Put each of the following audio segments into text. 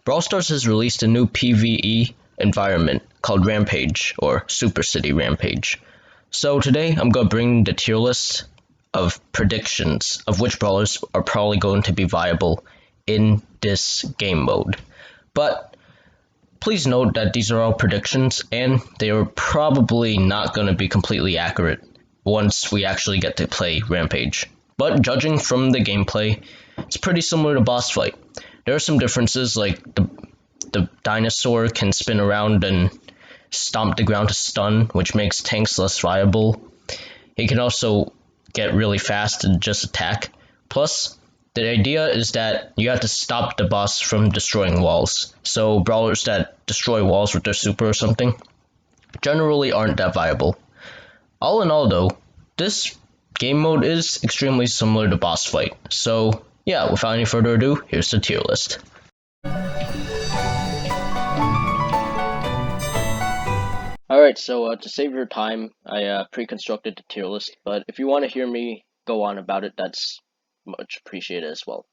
Brawl Stars has released a new PvE environment called Rampage, or Super City Rampage. So today I'm going to bring the tier list of predictions of which brawlers are probably going to be viable in this game mode. But please note that these are all predictions and they are probably not going to be completely accurate once we actually get to play Rampage. But judging from the gameplay, it's pretty similar to Boss Fight. There are some differences, like the dinosaur can spin around and stomp the ground to stun, which makes tanks less viable. He can also get really fast and just attack. Plus, the idea is that you have to stop the boss from destroying walls. So brawlers that destroy walls with their super or something generally aren't that viable. All in all though, this game mode is extremely similar to Boss Fight. So yeah, without any further ado, here's the tier list. Alright, so to save your time, I pre-constructed the tier list, but if you want to hear me go on about it, that's much appreciated as well.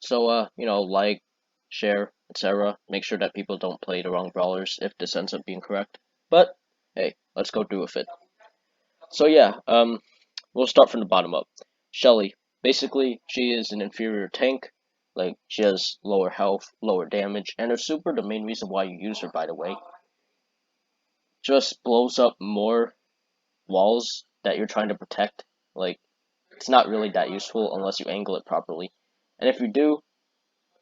So, like, share, etc. Make sure that people don't play the wrong brawlers if this ends up being correct. But, hey, let's go through with it. So yeah, we'll start from the bottom up. Shelly, basically, she is an inferior tank. Like, she has lower health, lower damage, and her super, the main reason why you use her, by the way, just blows up more walls that you're trying to protect. Like, it's not really that useful unless you angle it properly. And if you do,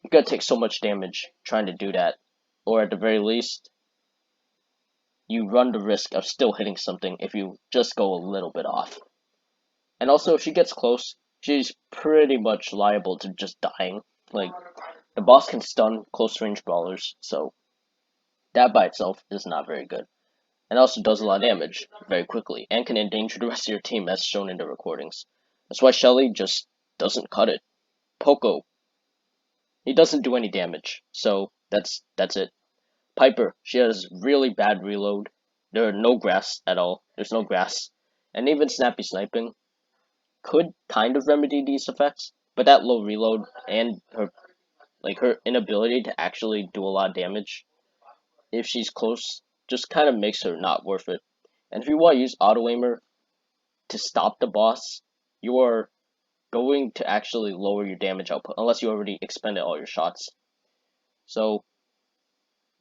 you're gonna take so much damage trying to do that. Or at the very least, you run the risk of still hitting something if you just go a little bit off. And also, if she gets close, she's pretty much liable to just dying. Like, the boss can stun close range brawlers, so that by itself is not very good. And also does a lot of damage very quickly, and can endanger the rest of your team as shown in the recordings. That's why Shelly just doesn't cut it. Poco, he doesn't do any damage, so that's it. Piper, she has really bad reload. There are no grass at all. There's no grass. And even snappy sniping could kind of remedy these effects, but that low reload and her inability to actually do a lot of damage if she's close just kind of makes her not worth it. And if you want to use auto aimer to stop the boss, you are going to actually lower your damage output unless you already expended all your shots. So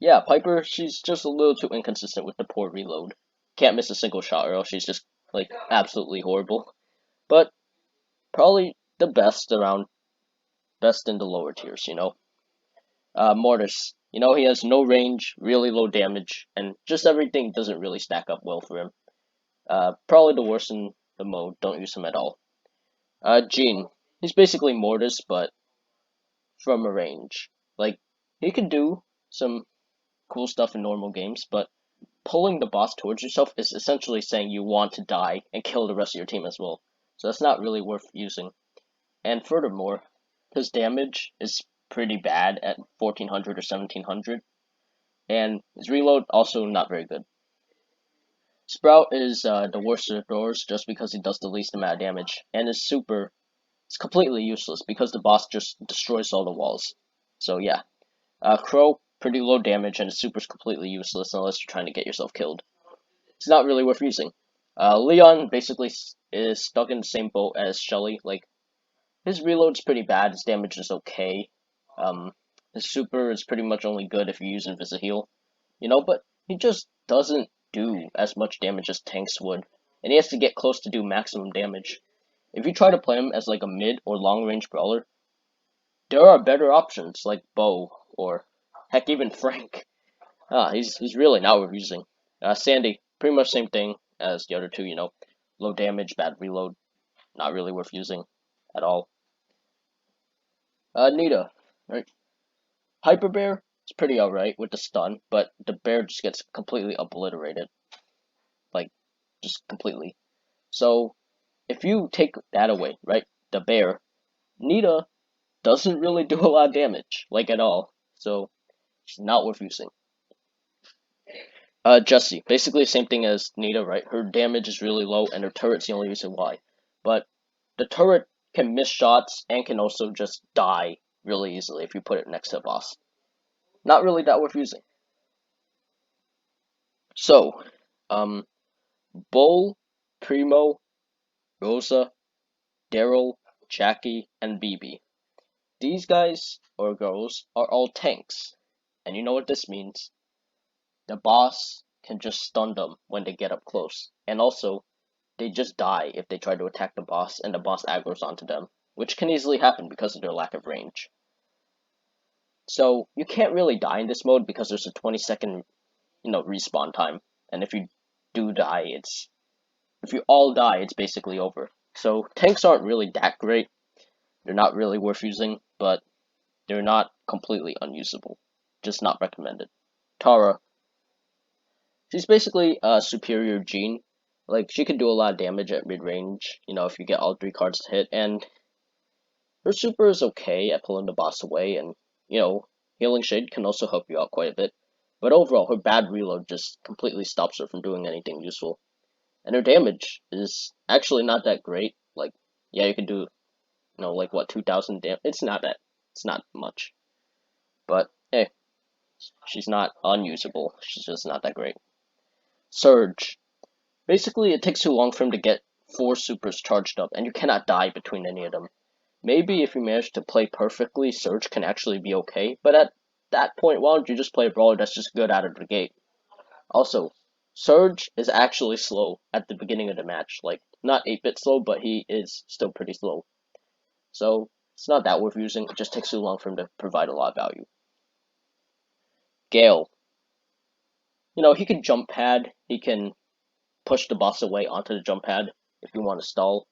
yeah, Piper, she's just a little too inconsistent with the poor reload. Can't miss a single shot or else she's just like absolutely horrible. But probably the best around, best in the lower tiers, Mortis, he has no range, really low damage, and just everything doesn't really stack up well for him. Probably the worst in the mode, don't use him at all. Jean, he's basically Mortis, but from a range. Like, he can do some cool stuff in normal games, but pulling the boss towards yourself is essentially saying you want to die and kill the rest of your team as well. So that's not really worth using. And furthermore, his damage is pretty bad at 1400 or 1700, and his reload also not very good. Sprout is the worst of the throwers just because he does the least amount of damage, and his super is completely useless because the boss just destroys all the walls. So yeah, Crow, pretty low damage, and his super is completely useless unless you're trying to get yourself killed. It's not really worth using. Leon basically is stuck in the same boat as Shelly. Like, his reload's pretty bad, his damage is okay. His super is pretty much only good if you use Invisi-Heal. But he just doesn't do as much damage as tanks would. And he has to get close to do maximum damage. If you try to play him as like a mid or long range brawler, there are better options like Bo or heck even Frank. He's really not worth using. Sandy, pretty much same thing as the other two, low damage, bad reload, not really worth using at all. Nita, right? Hyper Bear is pretty alright with the stun, but the bear just gets completely obliterated. Like, just completely. So, if you take that away, right, the bear, Nita doesn't really do a lot of damage, like at all. So, she's not worth using. Jessie, basically the same thing as Nita, right? Her damage is really low, and her turret's the only reason why. But the turret can miss shots and can also just die really easily if you put it next to a boss. not really that worth using. So, um, Bull, Primo, Rosa, Daryl, Jackie, and BB. These guys, or girls, are all tanks. And you know what this means? The boss can just stun them when they get up close. And also, they just die if they try to attack the boss and the boss aggro's onto them, which can easily happen because of their lack of range. So, you can't really die in this mode because there's a 20-second, respawn time. And if you do die, if you all die, it's basically over. So, tanks aren't really that great. They're not really worth using, but they're not completely unusable. Just not recommended. Tara. She's basically a superior Jean. Like, she can do a lot of damage at mid-range, if you get all 3 cards to hit, and her super is okay at pulling the boss away, and, Healing Shade can also help you out quite a bit. But overall, her bad reload just completely stops her from doing anything useful. And her damage is actually not that great. Like, yeah, you can do, 2,000 damage. It's not much. But, hey, she's not unusable. She's just not that great. Surge. Basically, it takes too long for him to get 4 supers charged up, and you cannot die between any of them. Maybe if you manage to play perfectly, Surge can actually be okay, but at that point, why don't you just play a brawler that's just good out of the gate? Also, Surge is actually slow at the beginning of the match. Like, not 8-bit slow, but he is still pretty slow. So, it's not that worth using, it just takes too long for him to provide a lot of value. Gale. He can jump pad, he can push the boss away onto the jump pad if you want to stall,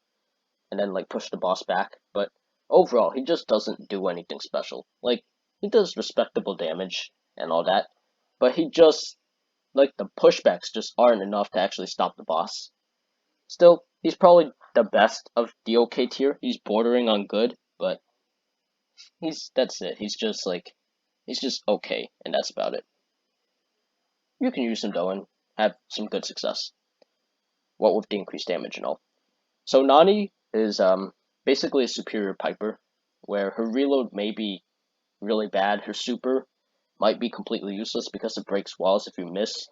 and then push the boss back, but overall he just doesn't do anything special. Like, he does respectable damage and all that, but he just, the pushbacks just aren't enough to actually stop the boss. Still, he's probably the best of the OK tier. He's bordering on good, but that's it. He's just okay, and that's about it. You can use him though and have some good success. What with the increased damage and all. So Nani is basically a superior Piper, where her reload may be really bad. Her super might be completely useless because it breaks walls if you miss.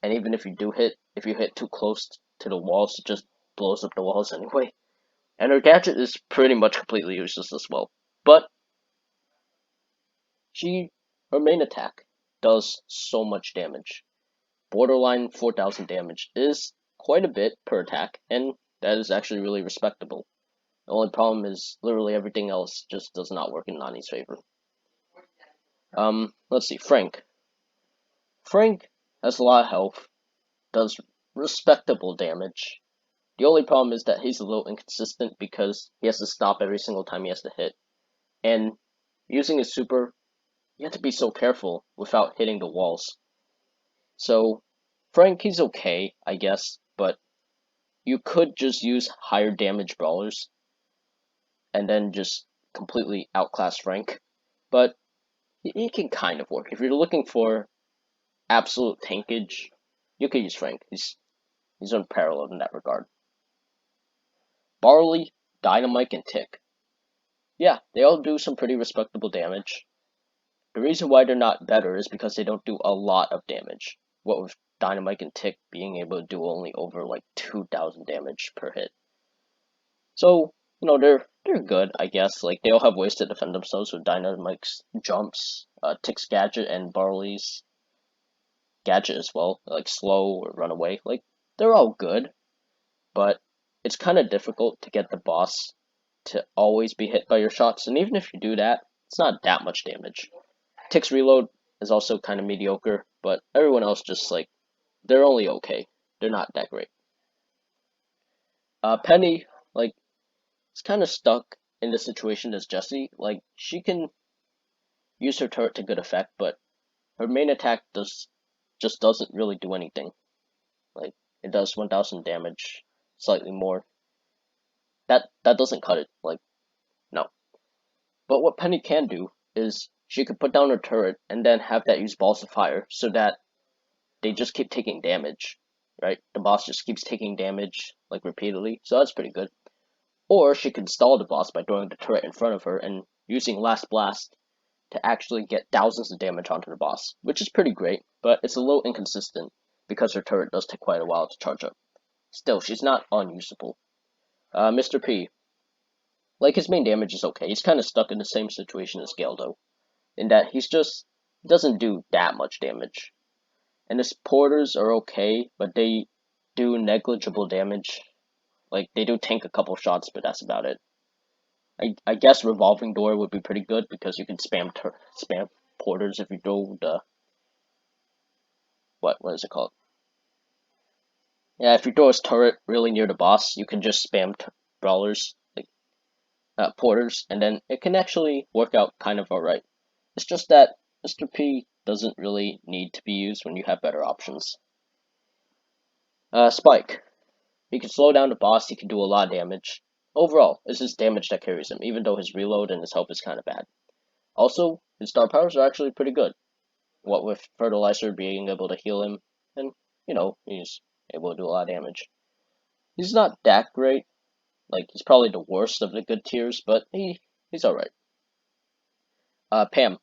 And even if you do hit, if you hit too close to the walls, it just blows up the walls anyway. And her gadget is pretty much completely useless as well. But her main attack does so much damage. Borderline 4,000 damage is quite a bit per attack, and that is actually really respectable. The only problem is literally everything else just does not work in Nani's favor. Let's see, Frank. Frank has a lot of health, does respectable damage. The only problem is that he's a little inconsistent because he has to stop every single time he has to hit. And using his super, you have to be so careful without hitting the walls. So, Frank, he's okay, I guess, but you could just use higher damage brawlers and then just completely outclass Frank. But he can kind of work. If you're looking for absolute tankage, you could use Frank. He's unparalleled in that regard. Barley, Dynamite, and Tick. Yeah, they all do some pretty respectable damage. The reason why they're not better is because they don't do a lot of damage. What with Dynamite and Tick being able to do only over 2,000 damage per hit. So, they're good, I guess. They all have ways to defend themselves with Dynamite's jumps, Tick's gadget, and Barley's gadget as well, slow or run away. They're all good, but it's kind of difficult to get the boss to always be hit by your shots, and even if you do that, it's not that much damage. Tick's reload is also kind of mediocre, but everyone else just, they're only okay. They're not that great. Penny, is kind of stuck in the situation as Jessie. She can use her turret to good effect, but her main attack just doesn't really do anything. It does 1,000 damage, slightly more. That doesn't cut it. No. But what Penny can do is she could put down her turret and then have that use balls of fire so that they just keep taking damage, right? The boss just keeps taking damage repeatedly, so that's pretty good. Or she could stall the boss by throwing the turret in front of her and using Last Blast to actually get thousands of damage onto the boss, which is pretty great, but it's a little inconsistent because her turret does take quite a while to charge up. Still, she's not unusable. Mr. P, like his main damage is okay. He's kind of stuck in the same situation as Gale though, in that he's just doesn't do that much damage. And his porters are okay, but they do negligible damage. Like they do tank a couple shots, but that's about it. I guess revolving door would be pretty good because you can spam porters if you throw the what is it called? Yeah, if you throw his turret really near the boss, you can just spam brawlers like porters, and then it can actually work out kind of alright. It's just that Mr. P doesn't really need to be used when you have better options. Spike. He can slow down the boss, he can do a lot of damage. Overall, it's his damage that carries him, even though his reload and his health is kind of bad. Also, his star powers are actually pretty good. What with Fertilizer being able to heal him, and, he's able to do a lot of damage. He's not that great. Like, he's probably the worst of the good tiers, but he's alright. Pam.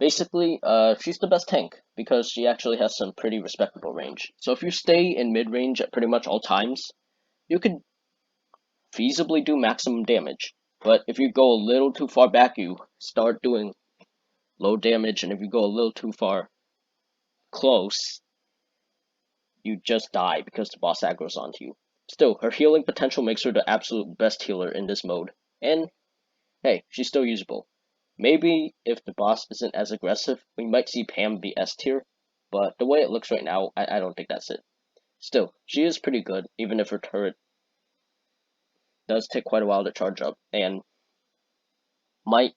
Basically, she's the best tank, because she actually has some pretty respectable range. So if you stay in mid-range at pretty much all times, you could feasibly do maximum damage. But if you go a little too far back, you start doing low damage, and if you go a little too far close, you just die because the boss aggro's onto you. Still, her healing potential makes her the absolute best healer in this mode, and hey, she's still usable. Maybe if the boss isn't as aggressive, we might see Pam be S tier, but the way it looks right now, I don't think that's it. Still, she is pretty good, even if her turret does take quite a while to charge up, and might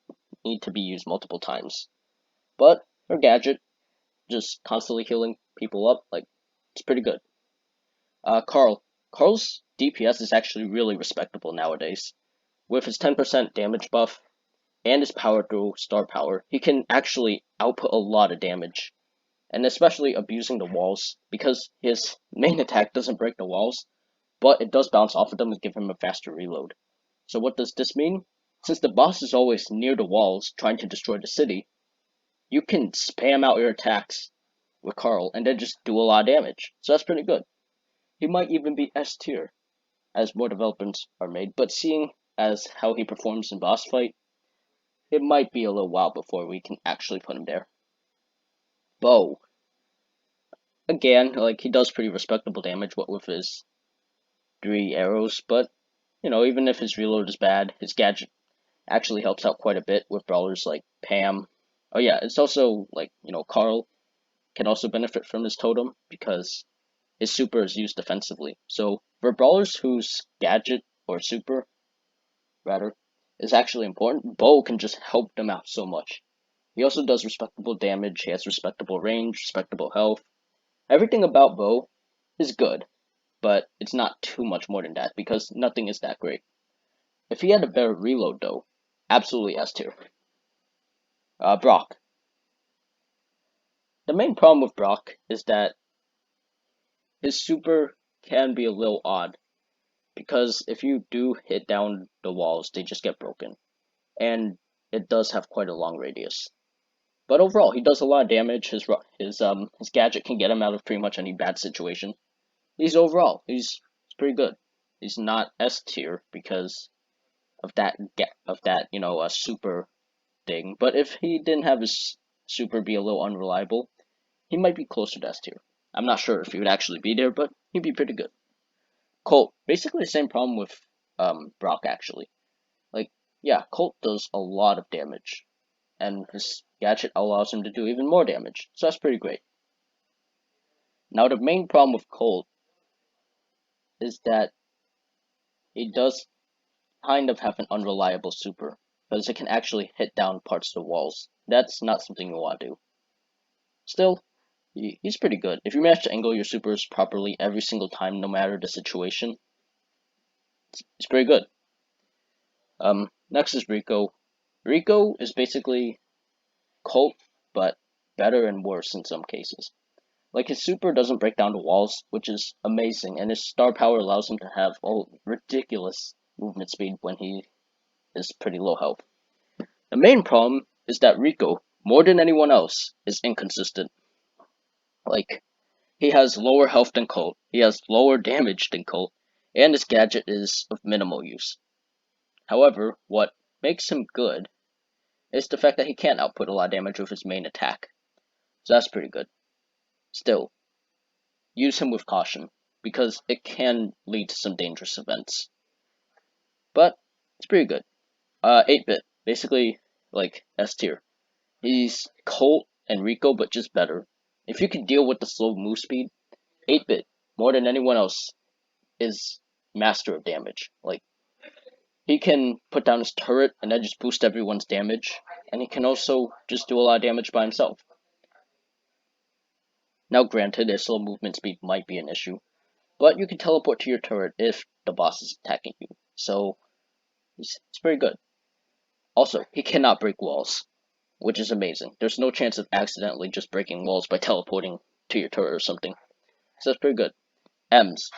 need to be used multiple times. But her gadget, just constantly healing people up, like, it's pretty good. Carl. Carl's DPS is actually really respectable nowadays. With his 10% damage buff and his power through star power, he can actually output a lot of damage. And especially abusing the walls, because his main attack doesn't break the walls, but it does bounce off of them and give him a faster reload. So what does this mean? Since the boss is always near the walls trying to destroy the city, you can spam out your attacks with Carl and then just do a lot of damage. So that's pretty good. He might even be S tier as more developments are made, but seeing as how he performs in boss fight, it might be a little while before we can actually put him there. Bo. Again, like, he does pretty respectable damage, what with his 3 arrows, but, even if his reload is bad, his gadget actually helps out quite a bit with brawlers like Pam. Oh yeah, it's also, like, Carl can also benefit from his totem, because his super is used defensively. So, for brawlers whose gadget, or super, rather, is actually important, Bo can just help them out so much. He also does respectable damage, he has respectable range, respectable health. Everything about Bo is good, but it's not too much more than that, because nothing is that great. If he had a better reload though, absolutely S tier. Brock. The main problem with Brock is that his super can be a little odd, because if you do hit down the walls, they just get broken, and it does have quite a long radius. But overall, he does a lot of damage. His gadget can get him out of pretty much any bad situation. He's pretty good. He's not S tier because of that super thing. But if he didn't have his super be a little unreliable, he might be closer to S tier. I'm not sure if he would actually be there, but he'd be pretty good. Colt, basically the same problem with Brock actually. Like, yeah, Colt does a lot of damage, and his gadget allows him to do even more damage, so that's pretty great. Now the main problem with Colt is that he does kind of have an unreliable super, because it can actually hit down parts of the walls. That's not something you want to do. Still, he's pretty good. If you manage to angle your supers properly every single time, no matter the situation, it's pretty good. Next is Rico. Rico is basically Colt, but better and worse in some cases. Like, his super doesn't break down the walls, which is amazing, and his star power allows him to have ridiculous movement speed when he is pretty low health. The main problem is that Rico more than anyone else, is inconsistent. Like, he has lower health than Colt, he has lower damage than Colt, and his gadget is of minimal use. However, what makes him good is the fact that he can't output a lot of damage with his main attack. So that's pretty good. Still, use him with caution, because it can lead to some dangerous events. But it's pretty good. 8-bit, basically like S tier. He's Colt and Rico, but just better. If you can deal with the slow move speed, 8-bit, more than anyone else, is master of damage. Like, he can put down his turret and then just boost everyone's damage, and he can also just do a lot of damage by himself. Now granted, his slow movement speed might be an issue, but you can teleport to your turret if the boss is attacking you, so it's pretty good. Also, he cannot break walls, which is amazing. There's no chance of accidentally just breaking walls by teleporting to your turret or something, so that's pretty good. M's,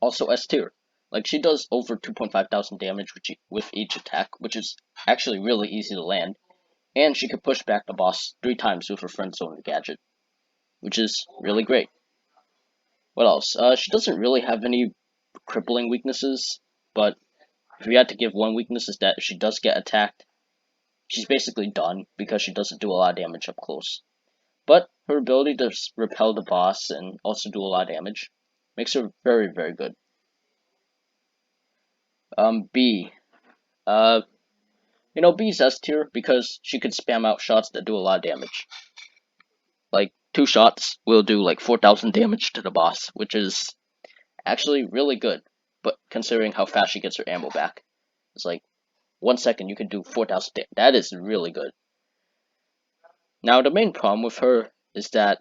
also S tier. Like, she does over 2.5 thousand damage with each attack, which is actually really easy to land, and she can push back the boss 3 times with her friend zone gadget, which is really great. What else? She doesn't really have any crippling weaknesses, but if we had to give one weakness, is that if she does get attacked, she's basically done because she doesn't do a lot of damage up close. But her ability to repel the boss and also do a lot of damage makes her very, very good. B. B's S tier because she could spam out shots that do a lot of damage. Like, 2 shots will do like 4,000 damage to the boss, which is actually really good. But considering how fast she gets her ammo back, it's like 1 second you can do 4,000 damage. That is really good. Now, the main problem with her is that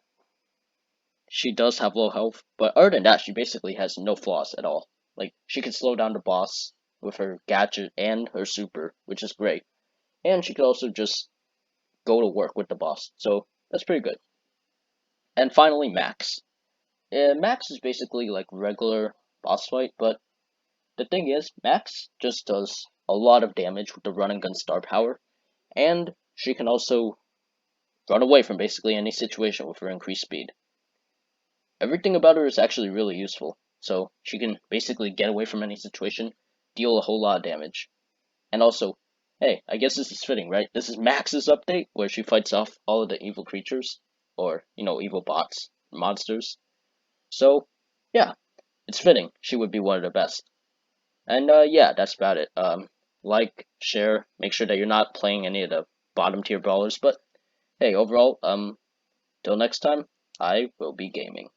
she does have low health, but other than that, she basically has no flaws at all. Like, she can slow down the boss with her gadget and her super, which is great. And she could also just go to work with the boss, so that's pretty good. And finally, Max. Max is basically like regular boss fight, but the thing is, Max just does a lot of damage with the run and gun star power, and she can also run away from basically any situation with her increased speed. Everything about her is actually really useful, so she can basically get away from any situation, deal a whole lot of damage. And also, hey, I guess this is fitting, right? This is Max's update, where she fights off all of the evil creatures, or, evil bots, monsters. So, yeah, it's fitting. She would be one of the best. And, yeah, that's about it. Like, share, make sure that you're not playing any of the bottom tier brawlers, but, hey, overall, till next time, I will be gaming.